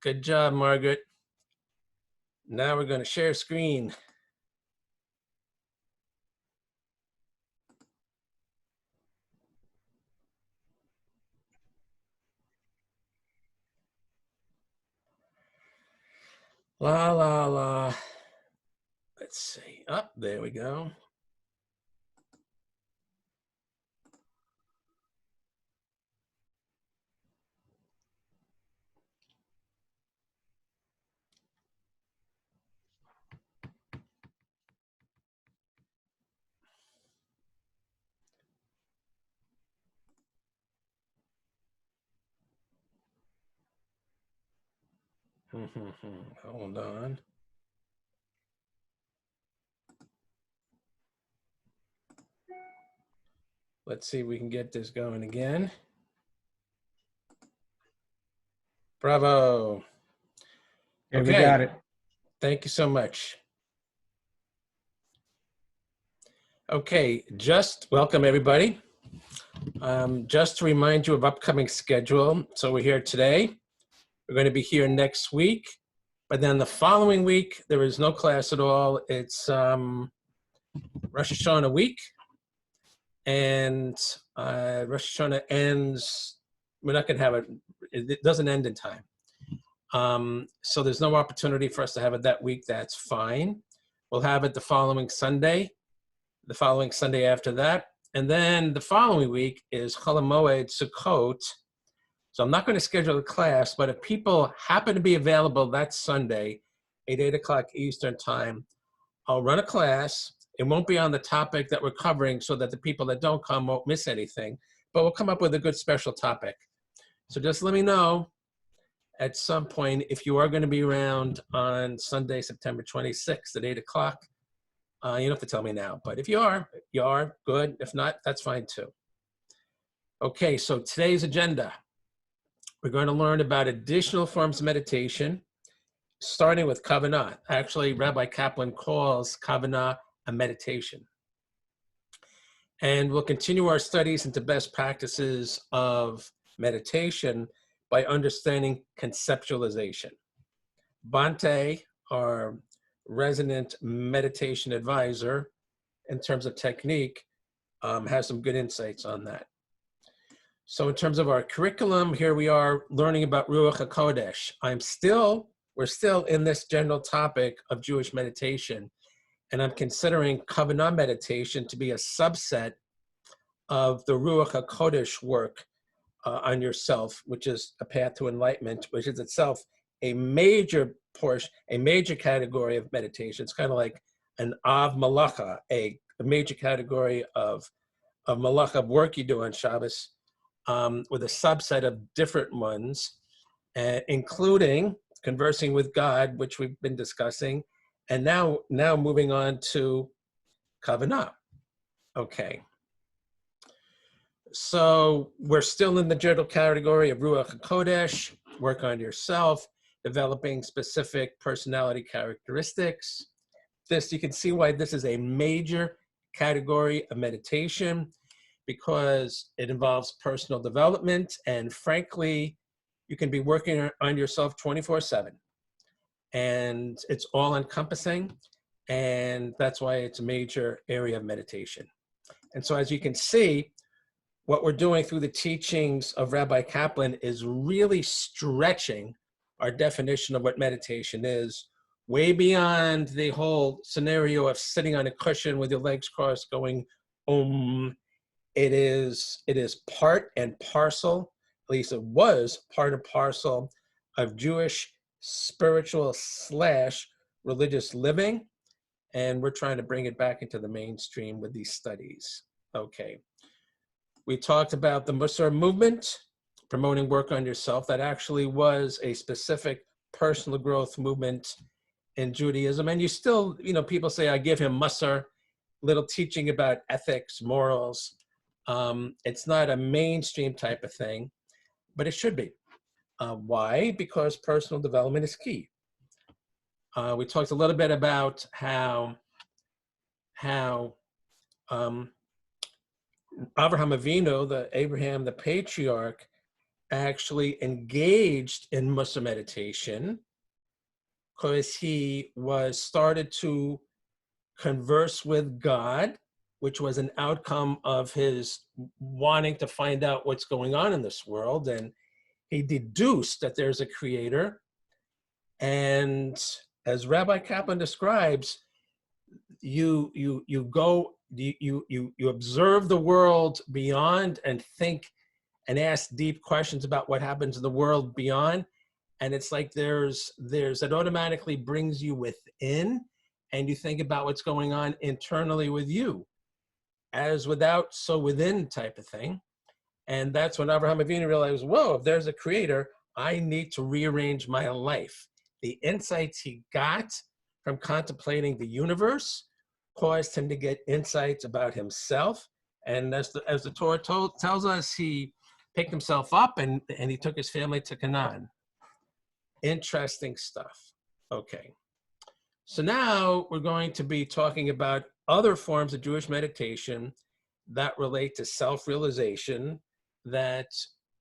Good job, Margaret. Now we're going to share screen. La, la, la. Let's see. Up, there we go. Hold on. Let's see if we can get this going again. Bravo. Okay, Okay. we got it. Thank you so much. Okay, just welcome everybody. Just to remind you of upcoming schedule. So we're here today. We're going to be here next week, but then the following week there is no class at all. It's Rosh Hashanah week, and Rosh Hashanah ends. We're not going to have it. It doesn't end in time. So there's no opportunity for us to have it that week. That's fine. We'll have it the following Sunday after that. And then the following week is Chol HaMoed Sukkot. So I'm not going to schedule a class, but if people happen to be available that Sunday at 8 o'clock Eastern time, I'll run a class. It won't be on the topic that we're covering so that the people that don't come won't miss anything, but we'll come up with a good special topic. So just let me know at some point if you are going to be around on Sunday, September 26th at 8 o'clock. You don't have to tell me now, but if you are good. If not, that's fine too. Okay, so today's agenda. We're going to learn about additional forms of meditation, starting with Kavanah. Actually, Rabbi Kaplan calls Kavanah a meditation. And we'll continue our studies into best practices of meditation by understanding conceptualization. Bante, our resident meditation advisor in terms of technique, has some good insights on that. So in terms of our curriculum, here we are learning about Ruach HaKodesh. We're still in this general topic of Jewish meditation, and I'm considering Kavanah meditation to be a subset of the Ruach HaKodesh work on yourself, which is a path to enlightenment, which is itself a major portion, a major category of meditation. It's kind of like an Av Malacha, a major category of Malacha, of work you do on Shabbos, with a subset of different ones, including conversing with God, which we've been discussing, and now moving on to Kavanah. Okay. So we're still in the general category of Ruach HaKodesh, work on yourself, developing specific personality characteristics. You can see why this is a major category of meditation, because it involves personal development, and frankly, you can be working on yourself 24/7, and it's all encompassing, and that's why it's a major area of meditation. And so as you can see, what we're doing through the teachings of Rabbi Kaplan is really stretching our definition of what meditation is, way beyond the whole scenario of sitting on a cushion with your legs crossed going, It is part and parcel, at least it was part and parcel of Jewish spiritual / religious living. And we're trying to bring it back into the mainstream with these studies. Okay. We talked about the Musar movement, promoting work on yourself. That actually was a specific personal growth movement in Judaism. And you still, people say, I give him Musar, little teaching about ethics, morals. It's not a mainstream type of thing, but it should be. Why? Because personal development is key. We talked a little bit about how Abraham Avinu, Abraham, the patriarch, actually engaged in Muslim meditation because he was started to converse with God, which was an outcome of his wanting to find out what's going on in this world. And he deduced that there's a creator. And as Rabbi Kaplan describes, you observe the world beyond and think and ask deep questions about what happens in the world beyond. And it's like it automatically brings you within, and you think about what's going on internally with you, as without, so within type of thing. And that's when Avraham Avinu realized, whoa, if there's a creator, I need to rearrange my life. The insights he got from contemplating the universe caused him to get insights about himself. And as the Torah tells us, he picked himself up and he took his family to Canaan. Interesting stuff. Okay. So now we're going to be talking about other forms of Jewish meditation that relate to self-realization, that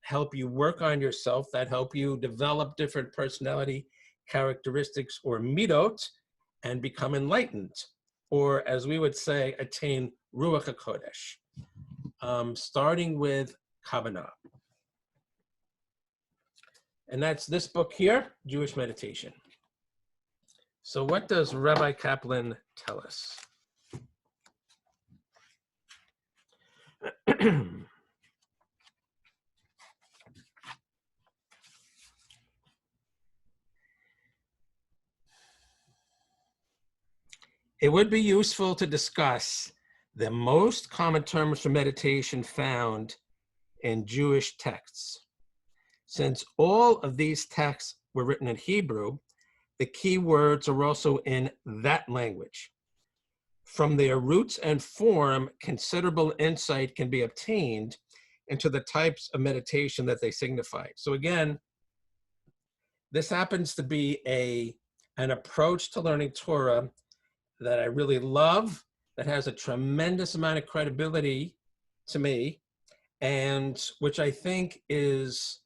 help you work on yourself, that help you develop different personality characteristics or midot and become enlightened, or as we would say, attain Ruach HaKodesh, starting with Kavanah. And that's this book here, Jewish Meditation. So what does Rabbi Kaplan tell us? It would be useful to discuss the most common terms for meditation found in Jewish texts. Since all of these texts were written in Hebrew, the key words are also in that language. From their roots and form, considerable insight can be obtained into the types of meditation that they signify. So again, this happens to be an approach to learning Torah that I really love, that has a tremendous amount of credibility to me, and which I think is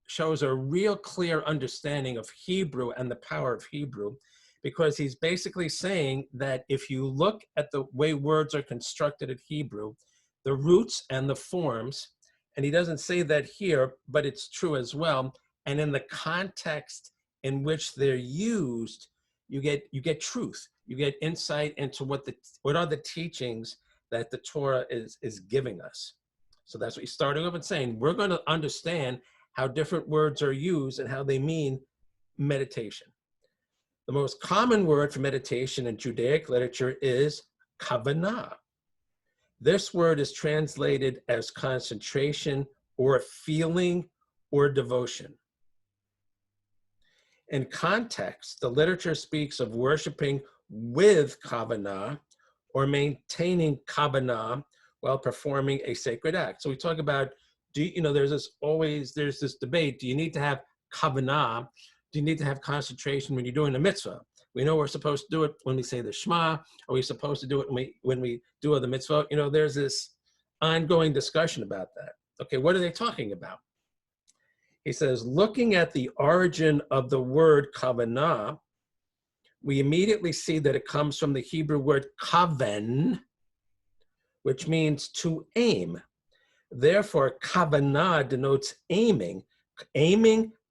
shows a real clear understanding of Hebrew and the power of Hebrew, because he's basically saying that if you look at the way words are constructed in Hebrew, the roots and the forms, and he doesn't say that here, but it's true as well, and in the context in which they're used, you get truth. You get insight into what are the teachings that the Torah is giving us. So that's what he's starting off and saying. We're going to understand how different words are used and how they mean meditation. The most common word for meditation in Judaic literature is Kavanah. This word is translated as concentration or feeling or devotion. In context, the literature speaks of worshiping with Kavanah or maintaining Kavanah while performing a sacred act. So we talk about, there's this debate, do you need to have Kavanah? Do you need to have concentration when you're doing a mitzvah? We know we're supposed to do it when we say the Shema. Are we supposed to do it when we do other mitzvah? There's this ongoing discussion about that. Okay, what are they talking about? He says, looking at the origin of the word kavanah, we immediately see that it comes from the Hebrew word kaven, which means to aim. Therefore, kavanah denotes aiming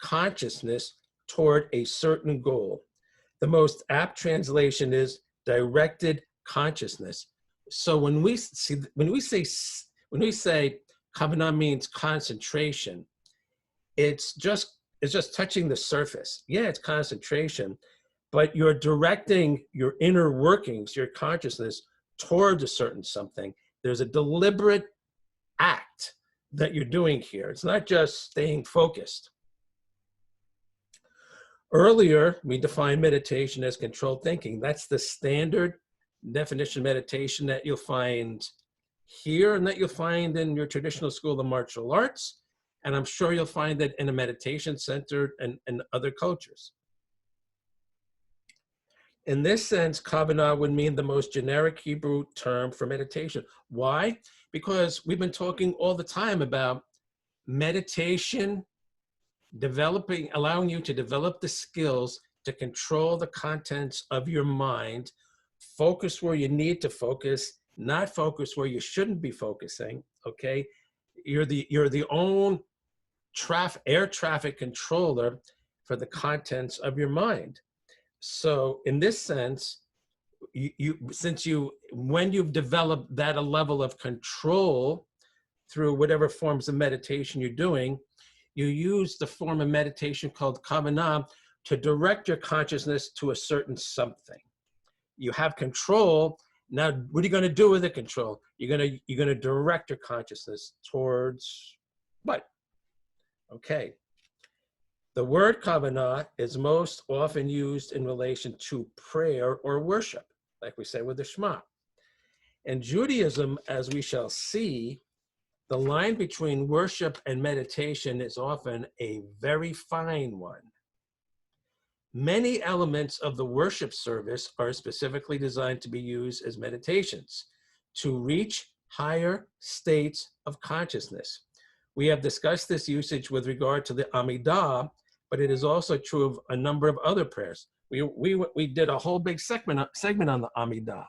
consciousness toward a certain goal. The most apt translation is directed consciousness. So when we say kavanah means concentration, it's just touching the surface. Yeah, it's concentration, but you're directing your inner workings, your consciousness, towards a certain something. There's a deliberate act that you're doing here. It's not just staying focused. Earlier, we defined meditation as controlled thinking. That's the standard definition of meditation that you'll find here and that you'll find in your traditional school of martial arts. And I'm sure you'll find it in a meditation center and other cultures. In this sense, Kavanah would mean the most generic Hebrew term for meditation. Why? Because we've been talking all the time about meditation, allowing you to develop the skills to control the contents of your mind, focus where you need to focus, not focus where you shouldn't be focusing, okay? You're the own air traffic controller for the contents of your mind. So in this sense, when you've developed that a level of control through whatever forms of meditation you're doing, you use the form of meditation called Kavanah to direct your consciousness to a certain something. You have control. Now, what are you going to do with the control? You're going to direct your consciousness towards what? Okay. The word Kavanah is most often used in relation to prayer or worship, like we say with the Shema. In Judaism, as we shall see, the line between worship and meditation is often a very fine one. Many elements of the worship service are specifically designed to be used as meditations to reach higher states of consciousness. We have discussed this usage with regard to the Amidah, but it is also true of a number of other prayers. We did a whole big segment on the Amidah.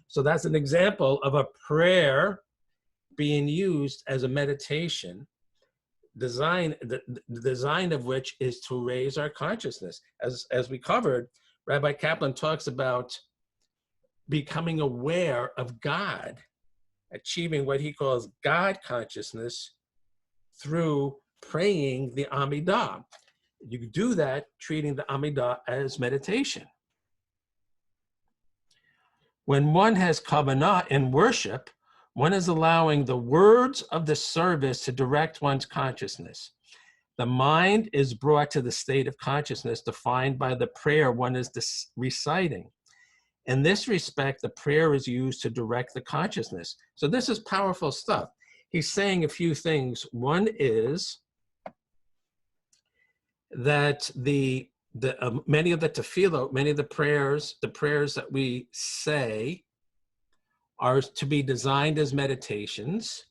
So that's an example of a prayer being used as a meditation, the design of which is to raise our consciousness. As we covered, Rabbi Kaplan talks about becoming aware of God, achieving what he calls God consciousness through praying the Amidah. You do that treating the Amidah as meditation. When one has Kavanah in worship, one is allowing the words of the service to direct one's consciousness. The mind is brought to the state of consciousness defined by the prayer one is reciting. In this respect, the prayer is used to direct the consciousness. So this is powerful stuff. He's saying a few things. One is that many of the tefillah, many of the prayers that we say are to be designed as meditations,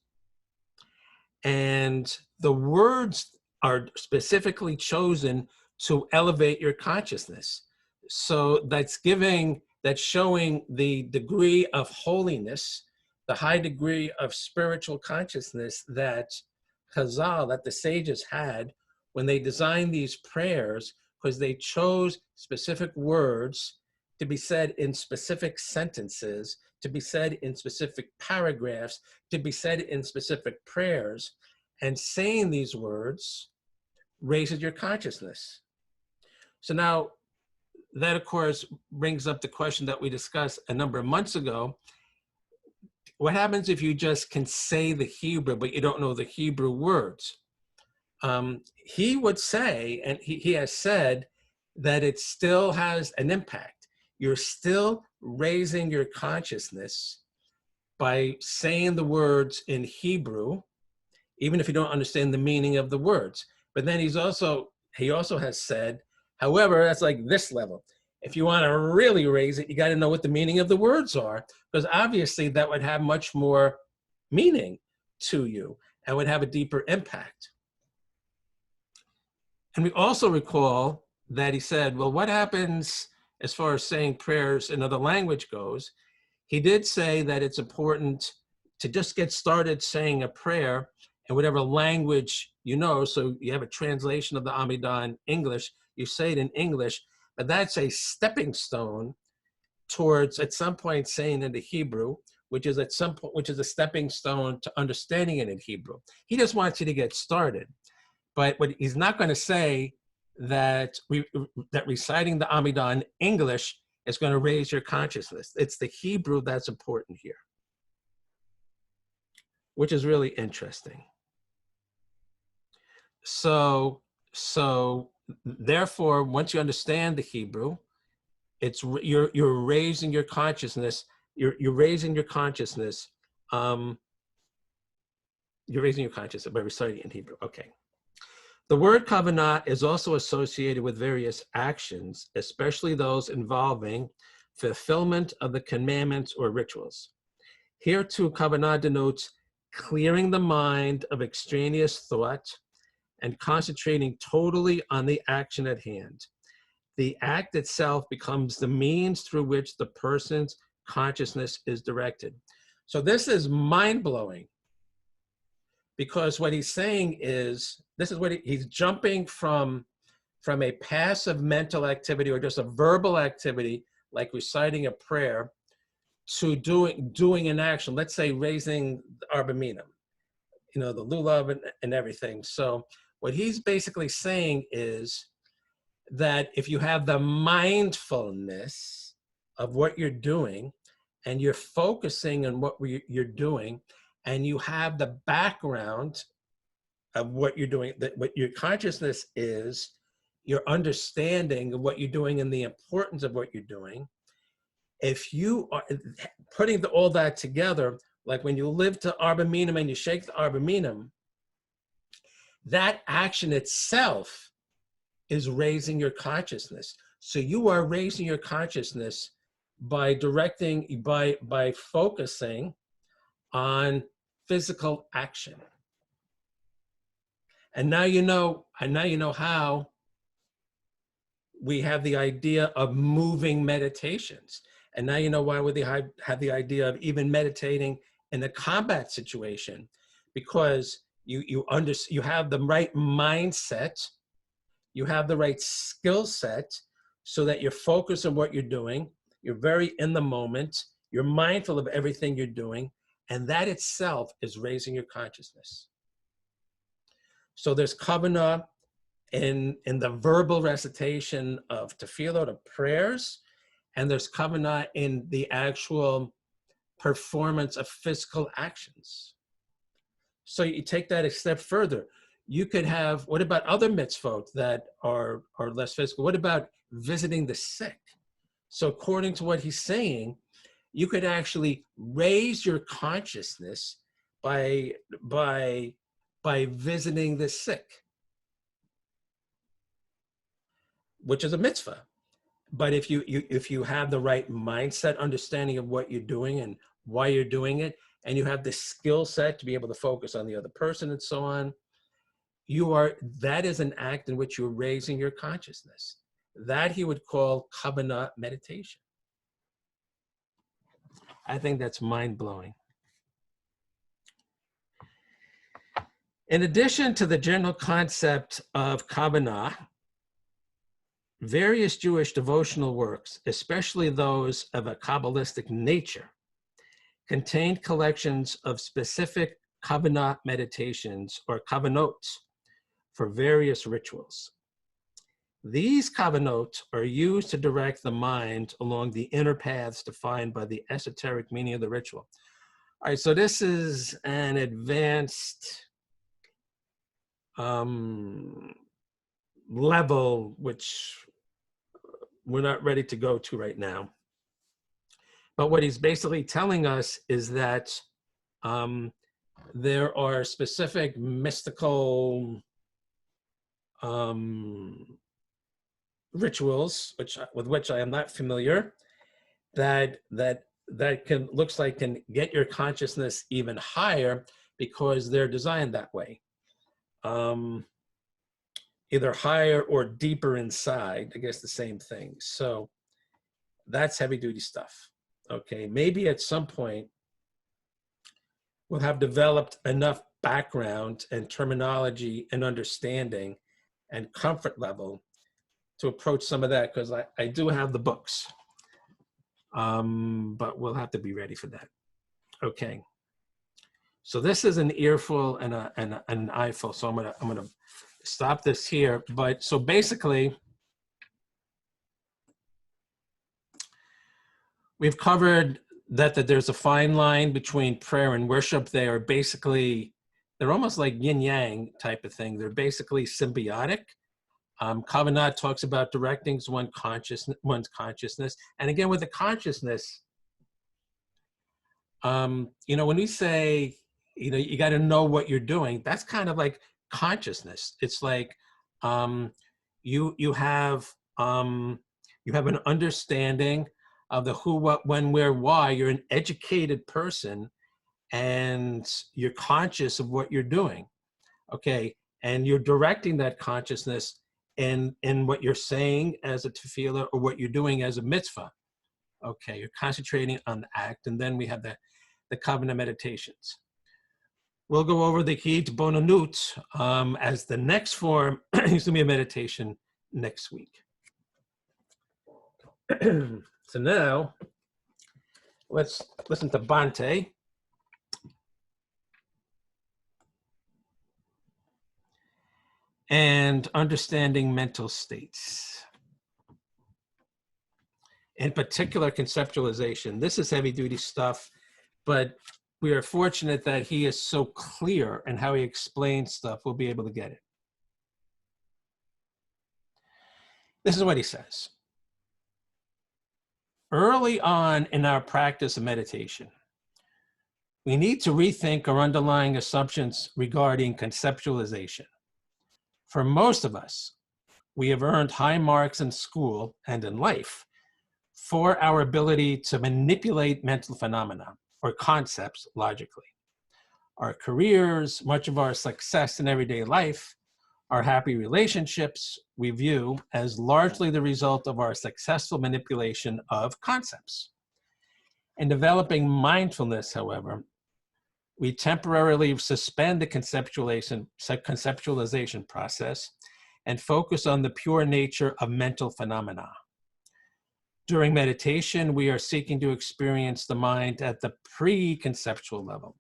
and the words are specifically chosen to elevate your consciousness. So that's showing the degree of holiness, the high degree of spiritual consciousness that Chazal, that the sages had when they designed these prayers, because they chose specific words to be said in specific sentences, to be said in specific paragraphs, to be said in specific prayers. And saying these words raises your consciousness. So now that, of course, brings up the question that we discussed a number of months ago. What happens if you just can say the Hebrew, but you don't know the Hebrew words? He would say, and he has said, that it still has an impact. You're still raising your consciousness by saying the words in Hebrew, even if you don't understand the meaning of the words. But then he also has said, however, that's like this level. If you want to really raise it, you got to know what the meaning of the words are, because obviously that would have much more meaning to you and would have a deeper impact. And we also recall that he said, well, what happens as far as saying prayers in another language goes? He did say that it's important to just get started saying a prayer in whatever language you know. So you have a translation of the Amidah in English, you say it in English, but that's a stepping stone towards at some point saying it in the Hebrew, which is a stepping stone to understanding it in Hebrew. He just wants you to get started. But what he's not going to say that reciting the Amidah in English is going to raise your consciousness. It's the Hebrew that's important here, which is really interesting. So therefore, once you understand the Hebrew, you're raising your consciousness. You're raising your consciousness. You're raising your consciousness by reciting in Hebrew. Okay. The word Kavanah is also associated with various actions, especially those involving fulfillment of the commandments or rituals. Here too, Kavanah denotes clearing the mind of extraneous thought and concentrating totally on the action at hand. The act itself becomes the means through which the person's consciousness is directed. So this is mind-blowing, because what he's saying is, this is what he's jumping from a passive mental activity or just a verbal activity, like reciting a prayer, to doing an action. Let's say raising the arbominum, the lulav and everything. So what he's basically saying is that if you have the mindfulness of what you're doing, and you're focusing on what you're doing, and you have the background of what you're doing, that what your consciousness is, your understanding of what you're doing and the importance of what you're doing, if you are putting all that together, like when you live to arbominum and you shake the arbominum, that action itself is raising your consciousness. So you are raising your consciousness by directing, by focusing on physical action. And now you know how we have the idea of moving meditations. And now you know why we have the idea of even meditating in a combat situation, because you have the right mindset, you have the right skill set, so that you're focused on what you're doing, you're very in the moment, you're mindful of everything you're doing, and that itself is raising your consciousness. So there's Kavanah in the verbal recitation of tefillot, of prayers, and there's Kavanah in the actual performance of physical actions. So you take that a step further. You could have, what about other mitzvot that are less physical? What about visiting the sick? So according to what he's saying, you could actually raise your consciousness by visiting the sick, which is a mitzvah. But if you have the right mindset, understanding of what you're doing and why you're doing it, and you have the skill set to be able to focus on the other person and so on, that is an act in which you're raising your consciousness. That he would call Kavanah meditation. I think that's mind-blowing. In addition to the general concept of Kavanah, various Jewish devotional works, especially those of a Kabbalistic nature, contained collections of specific Kavanah meditations or Kavanot for various rituals. These Kavanot are used to direct the mind along the inner paths defined by the esoteric meaning of the ritual. All right, so this is an advanced level, which we're not ready to go to right now. But what he's basically telling us is that there are specific mystical rituals, with which I am not familiar, that looks like can get your consciousness even higher, because they're designed that way. Either higher or deeper inside, I guess the same thing. So that's heavy duty stuff. Okay, maybe at some point we'll have developed enough background and terminology and understanding and comfort level to approach some of that, because I do have the books, but we'll have to be ready for that. Okay, so this is an earful and an eyeful, so I'm gonna stop this here. But so basically, we've covered that there's a fine line between prayer and worship. They're almost like yin yang type of thing. They're basically symbiotic. Kavanah talks about directing one's consciousness. And again, with the consciousness, when we say, you got to know what you're doing, that's kind of like consciousness. It's like you have an understanding of the who, what, when, where, why. You're an educated person, and you're conscious of what you're doing, okay? And you're directing that consciousness in what you're saying as a tefillah or what you're doing as a mitzvah, okay? You're concentrating on the act, and then we have the Kavanah meditations. We'll go over the Kiyit Bonanut as the next form. It's going to be a meditation next week. So now, let's listen to Bante. And understanding mental states. In particular, conceptualization. This is heavy-duty stuff, but we are fortunate that he is so clear in how he explains stuff, we'll be able to get it. This is what he says. Early on in our practice of meditation, we need to rethink our underlying assumptions regarding conceptualization. For most of us, we have earned high marks in school and in life for our ability to manipulate mental phenomena or concepts logically. Our careers, much of our success in everyday life, our happy relationships, we view as largely the result of our successful manipulation of concepts. In developing mindfulness, however, we temporarily suspend the conceptualization process and focus on the pure nature of mental phenomena. During meditation, we are seeking to experience the mind at the pre-conceptual level.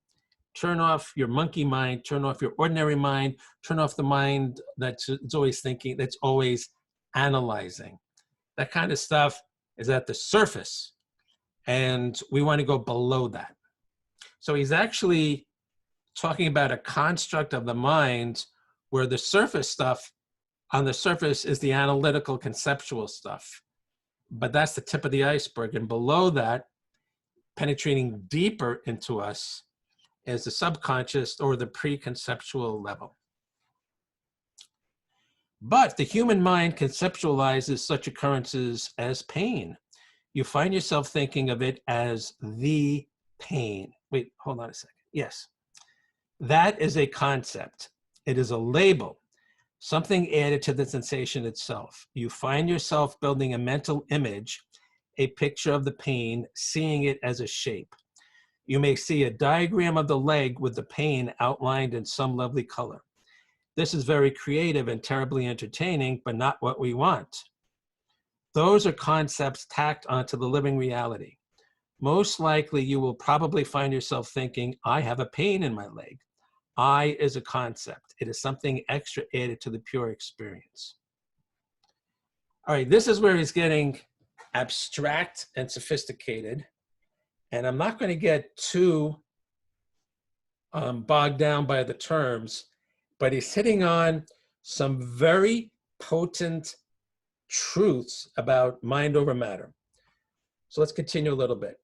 Turn off your monkey mind, turn off your ordinary mind, turn off the mind that's always thinking, that's always analyzing. That kind of stuff is at the surface, and we want to go below that. So he's actually talking about a construct of the mind where the surface stuff, on the surface is the analytical conceptual stuff. But that's the tip of the iceberg. And below that, penetrating deeper into us, is the subconscious or the pre-conceptual level. But the human mind conceptualizes such occurrences as pain. You find yourself thinking of it as the pain. Wait, hold on a second. Yes. That is a concept. It is a label, something added to the sensation itself. You find yourself building a mental image, a picture of the pain, seeing it as a shape. You may see a diagram of the leg with the pain outlined in some lovely color. This is very creative and terribly entertaining, but not what we want. Those are concepts tacked onto the living reality. Most likely, you will probably find yourself thinking, I have a pain in my leg. I is a concept. It is something extra added to the pure experience. All right, this is where he's getting abstract and sophisticated. And I'm not going to get too bogged down by the terms, but he's hitting on some very potent truths about mind over matter. So let's continue a little bit.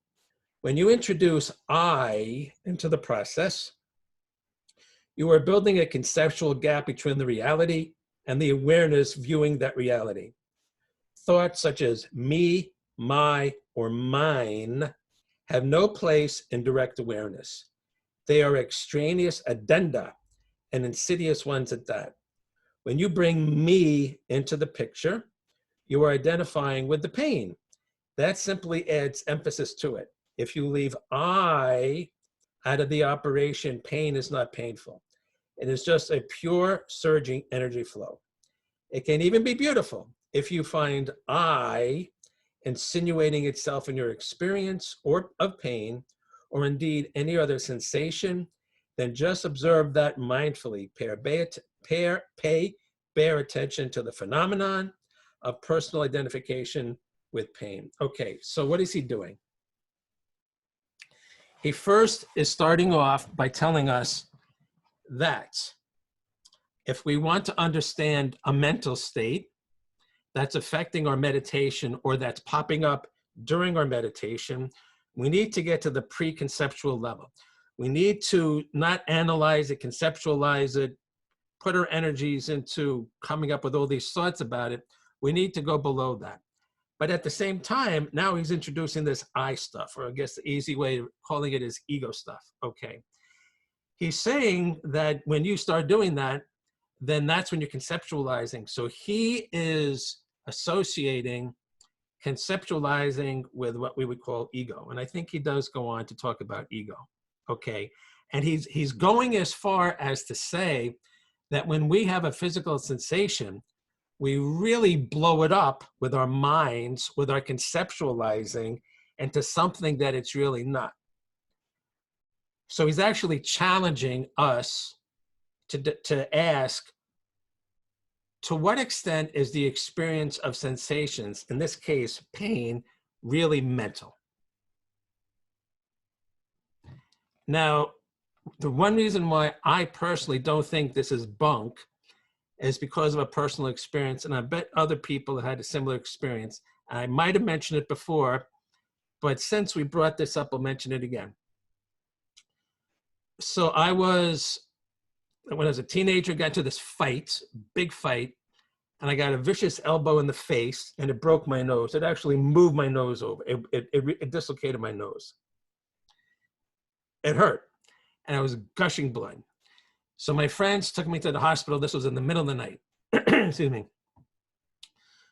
When you introduce I into the process, you are building a conceptual gap between the reality and the awareness viewing that reality. Thoughts such as me, my, or mine have no place in direct awareness. They are extraneous addenda, and insidious ones at that. When you bring me into the picture, you are identifying with the pain. That simply adds emphasis to it. If you leave I out of the operation, pain is not painful. It is just a pure surging energy flow. It can even be beautiful if you find I insinuating itself in your experience or of pain, or indeed any other sensation, then just observe that mindfully. Pay bare attention to the phenomenon of personal identification with pain. Okay, so what is he doing? He first is starting off by telling us that if we want to understand a mental state that's affecting our meditation or that's popping up during our meditation, we need to get to the pre-conceptual level. We need to not analyze it, conceptualize it, put our energies into coming up with all these thoughts about it. We need to go below that. But at the same time, now he's introducing this I stuff, or I guess the easy way of calling it is ego stuff. Okay. He's saying that when you start doing that, then that's when you're conceptualizing. So he is associating conceptualizing with what we would call ego. And I think he does go on to talk about ego. Okay. And he's going as far as to say that when we have a physical sensation, we really blow it up with our minds, with our conceptualizing into something that it's really not. So he's actually challenging us to ask, to what extent is the experience of sensations, in this case, pain, really mental? Now, the one reason why I personally don't think this is bunk is because of a personal experience, and I bet other people have had a similar experience. I might have mentioned it before, but since we brought this up, I'll mention it again. So when I was a teenager, got into this fight, big fight, and I got a vicious elbow in the face, and it broke my nose. It actually moved my nose over. It dislocated my nose. It hurt, and I was gushing blood. So my friends took me to the hospital. This was in the middle of the night. Excuse me.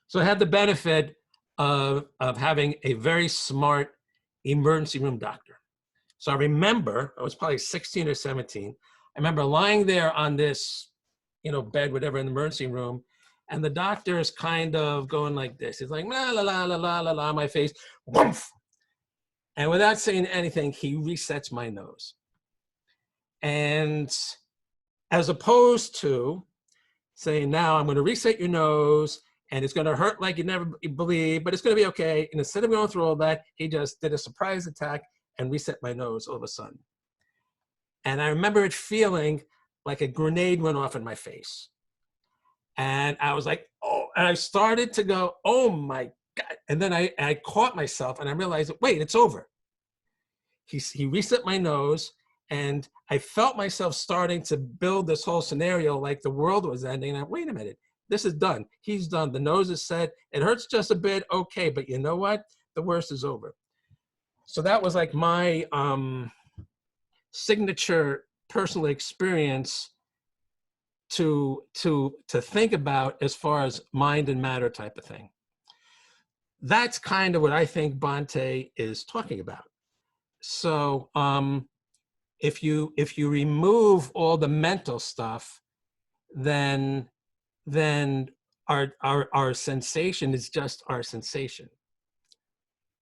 So I had the benefit of having a very smart emergency room doctor. So I remember, I was probably 16 or 17. I remember lying there on this, bed, whatever, in the emergency room, and the doctor is kind of going like this. He's like, la, la, la, la, la, la, la, my face, whoomph. And without saying anything, he resets my nose. And as opposed to saying, now I'm going to reset your nose, and it's going to hurt like you never believe, but it's going to be okay. And instead of going through all that, he just did a surprise attack and reset my nose all of a sudden. And I remember it feeling like a grenade went off in my face. And I was like, oh, and I started to go, oh my God. And then I caught myself and I realized, wait, it's over. He reset my nose, and I felt myself starting to build this whole scenario like the world was ending. And I, wait a minute, this is done. He's done. The nose is set. It hurts just a bit. Okay, but you know what? The worst is over. So that was like my signature personal experience to think about as far as mind and matter type of thing. That's kind of what I think Bhante is talking about. So if you remove all the mental stuff, then our sensation is just our sensation.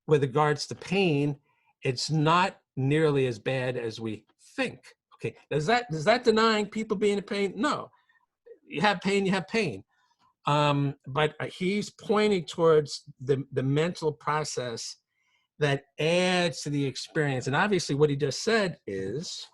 With regards to pain, it's not nearly as bad as we think. Okay, is that denying people being in pain? No. You have pain, you have pain. But he's pointing towards the mental process that adds to the experience. And obviously what he just said is,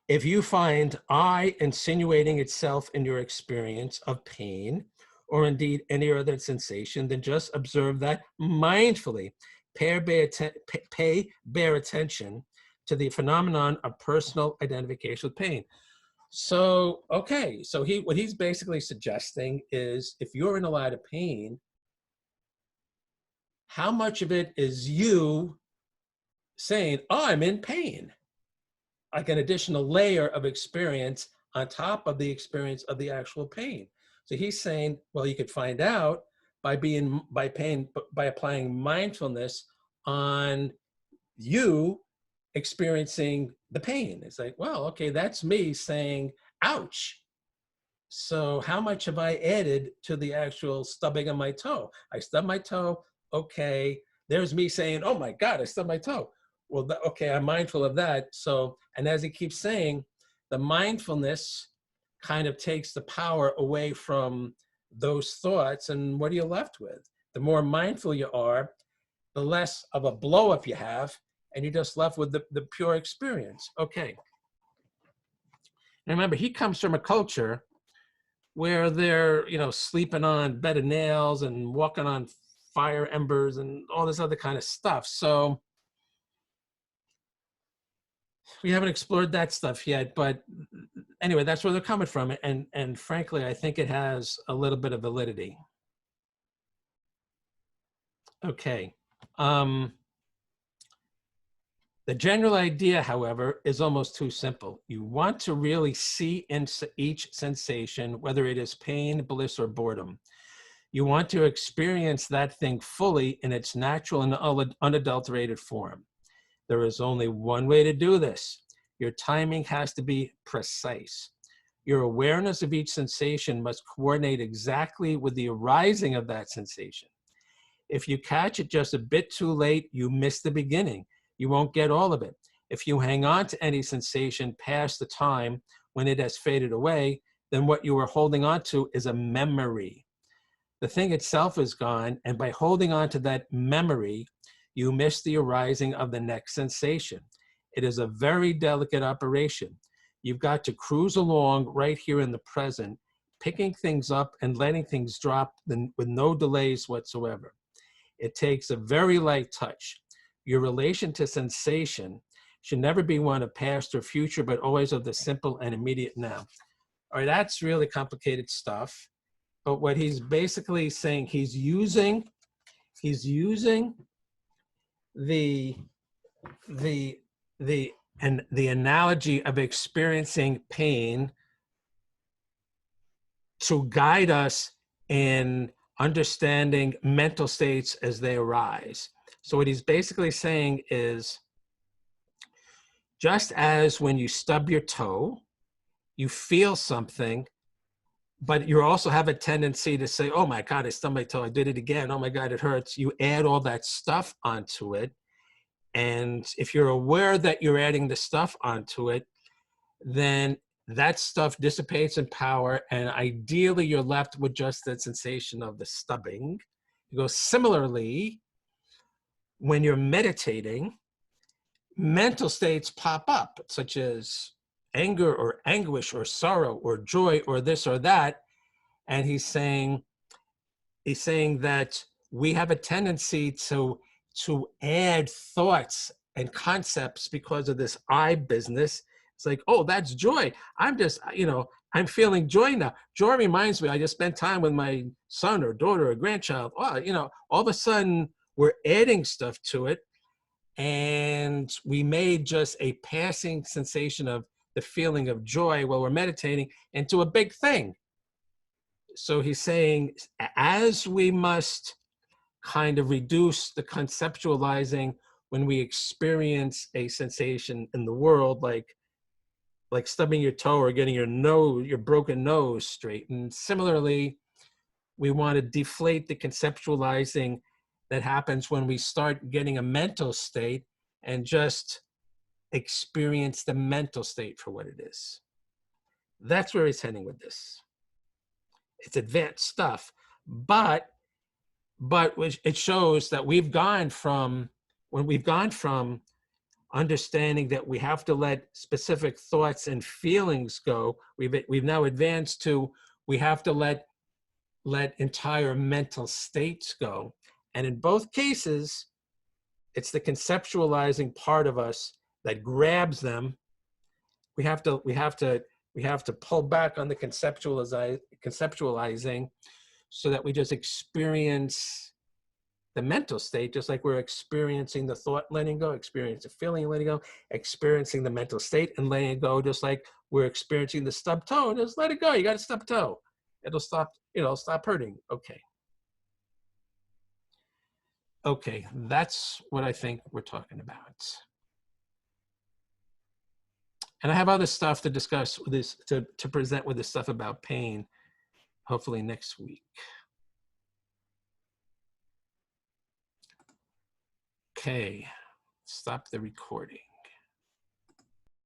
if you find I insinuating itself in your experience of pain, or indeed any other sensation, then just observe that mindfully. Pay bare attention to the phenomenon of personal identification with pain. So, okay, so what he's basically suggesting is, if you're in a lot of pain, how much of it is you saying, oh, I'm in pain? Like an additional layer of experience on top of the experience of the actual pain. So he's saying, well, you could find out by applying mindfulness on you experiencing the pain. It's like, well, okay, that's me saying, ouch. So how much have I added to the actual stubbing of my toe? I stubbed my toe. Okay, there's me saying, oh my God, I stubbed my toe. Well, okay, I'm mindful of that. So, and as he keeps saying, the mindfulness kind of takes the power away from those thoughts. And what are you left with? The more mindful you are, the less of a blow up you have, and you're just left with the pure experience. Okay. And remember, he comes from a culture where they're, sleeping on bed of nails and walking on fire embers and all this other kind of stuff. So we haven't explored that stuff yet, but anyway, that's where they're coming from. And frankly, I think it has a little bit of validity. Okay. The general idea, however, is almost too simple. You want to really see in each sensation, whether it is pain, bliss, or boredom. You want to experience that thing fully in its natural and unadulterated form. There is only one way to do this. Your timing has to be precise. Your awareness of each sensation must coordinate exactly with the arising of that sensation. If you catch it just a bit too late, you miss the beginning. You won't get all of it. If you hang on to any sensation past the time when it has faded away, then what you are holding on to is a memory. The thing itself is gone, and by holding on to that memory, you miss the arising of the next sensation. It is a very delicate operation. You've got to cruise along right here in the present, picking things up and letting things drop with no delays whatsoever. It takes a very light touch. Your relation to sensation should never be one of past or future, but always of the simple and immediate now. All right, that's really complicated stuff. But what he's basically saying, he's using the analogy of experiencing pain to guide us in understanding mental states as they arise. So what he's basically saying is, just as when you stub your toe, you feel something, but you also have a tendency to say, oh my God, I stubbed my toe, I did it again, oh my God, it hurts. You add all that stuff onto it. And if you're aware that you're adding the stuff onto it, then that stuff dissipates in power, and ideally you're left with just that sensation of the stubbing. You go, similarly, when you're meditating, mental states pop up, such as anger or anguish or sorrow or joy or this or that. And he's saying that we have a tendency to add thoughts and concepts because of this I business. It's like, oh, that's joy. I'm just, I'm feeling joy now. Joy reminds me, I just spent time with my son or daughter or grandchild. Oh, all of a sudden we're adding stuff to it. And we made just a passing sensation of the feeling of joy while we're meditating into a big thing. So he's saying, as we must kind of reduce the conceptualizing when we experience a sensation in the world, like stubbing your toe or getting your broken nose straightened. Similarly, we want to deflate the conceptualizing that happens when we start getting a mental state and just experience the mental state for what it is. That's where he's heading with this. It's advanced stuff, but it shows that we've gone from understanding that we have to let specific thoughts and feelings go. We've now advanced to we have to let entire mental states go. And in both cases, it's the conceptualizing part of us that grabs them. We have to pull back on the conceptualizing so that we just experience the mental state, just like we're experiencing the thought letting go, experiencing the feeling letting go, experiencing the mental state and letting it go, just like we're experiencing the stub toe. Just let it go. You got a stub toe. It'll stop, stop hurting. Okay. Okay, that's what I think we're talking about. And I have other stuff to discuss with this, to present with this stuff about pain, hopefully next week. Okay, stop the recording.